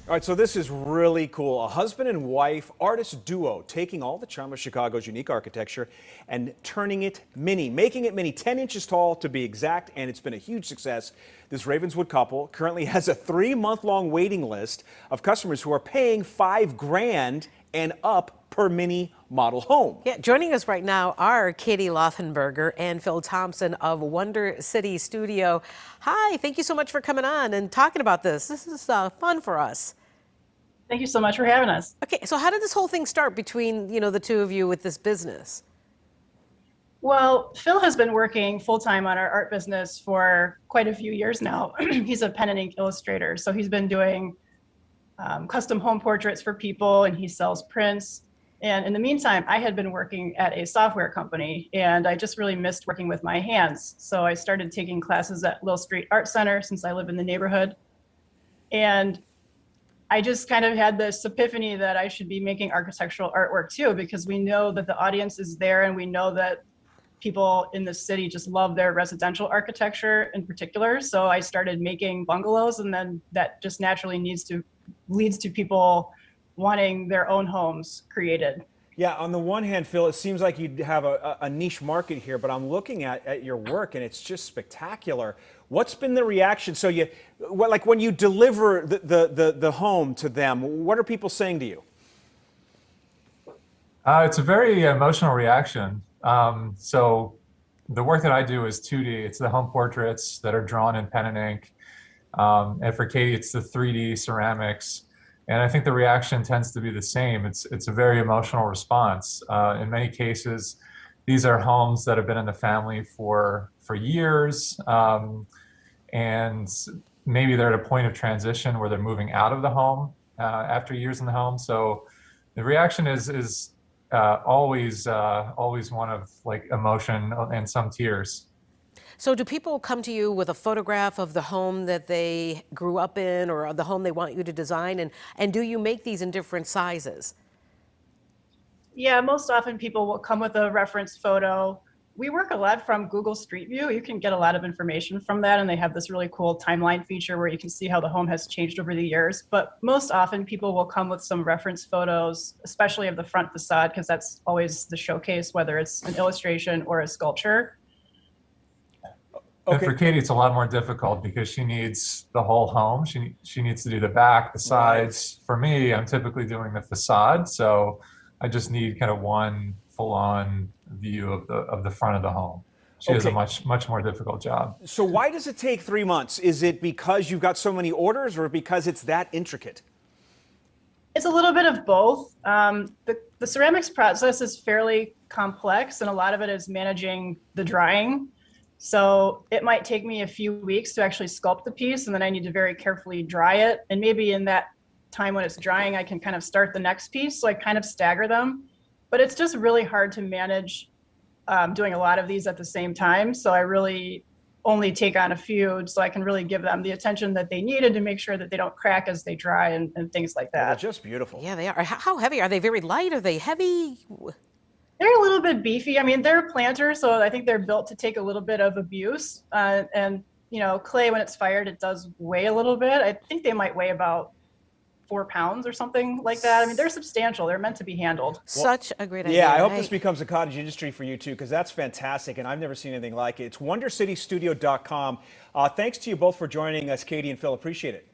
All right, so this is really cool. A husband and wife artist duo taking all the charm of Chicago's unique architecture and turning it mini, making it mini, 10 inches tall to be exact, and it's been a huge success. This Ravenswood couple currently has a 3-month-long waiting list of customers who are paying $5,000 and up per mini model home. Yeah, joining us right now are Katie Lothenberger and Phil Thompson of Wonder City Studio. Hi, thank you so much for coming on and talking about this. This is fun for us. Thank you so much for having us. Okay, so how did this whole thing start between, the two of you with this business? Well, Phil has been working full-time on our art business for quite a few years now. He's a pen and ink illustrator, so he's been doing custom home portraits for people, and he sells prints. And in the meantime, I had been working at a software company, and I just really missed working with my hands. So I started taking classes at Lil Street Art Center since I live in the neighborhood. And I just kind of had this epiphany that I should be making architectural artwork too, because we know that the audience is there, and we know that people in the city just love their residential architecture in particular. So I started making bungalows, and then that just naturally leads to people wanting their own homes created. Yeah, on the one hand, Phil, it seems like you have a niche market here, but I'm looking at your work and it's just spectacular. What's been the reaction? So like when you deliver the home to them, what are people saying to you? It's a very emotional reaction. So the work that I do is 2D. It's the home portraits that are drawn in pen and ink. And for Katie, it's the 3D ceramics. And I think the reaction tends to be the same. It's a very emotional response. In many cases, these are homes that have been in the family for years. And maybe they're at a point of transition where they're moving out of the home after years in the home. So the reaction is always one of like emotion and some tears. So do people come to you with a photograph of the home that they grew up in or the home they want you to design? And do you make these in different sizes? Yeah, most often people will come with a reference photo. We work a lot from Google Street View. You can get a lot of information from that, and they have this really cool timeline feature where you can see how the home has changed over the years. But most often people will come with some reference photos, especially of the front facade, because that's always the showcase, whether it's an illustration or a sculpture. And for Katie, it's a lot more difficult because she needs the whole home. She needs to do the back, the sides. For me, I'm typically doing the facade, so I just need kind of one full-on view of the front of the home. She has a much more difficult job. So why does it take 3 months? Is it because you've got so many orders, or because it's that intricate? It's a little bit of both. The ceramics process is fairly complex, and a lot of it is managing the drying. So it might take me a few weeks to actually sculpt the piece, and then I need to very carefully dry it. And maybe in that time when it's drying, I can kind of start the next piece. So I kind of stagger them. But it's just really hard to manage doing a lot of these at the same time. So I really only take on a few so I can really give them the attention that they needed to make sure that they don't crack as they dry and things like that. They're just beautiful. Yeah, they are. How heavy? Are they very light? Are they heavy? They're a little bit beefy. I mean, they're planters, so I think they're built to take a little bit of abuse. And clay, when it's fired, it does weigh a little bit. I think they might weigh about 4 pounds or something like that. I mean, they're substantial. They're meant to be handled. Such a great idea. Yeah, I hope this becomes a cottage industry for you too, because that's fantastic, and I've never seen anything like it. It's WonderCityStudio.com. Thanks to you both for joining us, Katie and Phil. Appreciate it.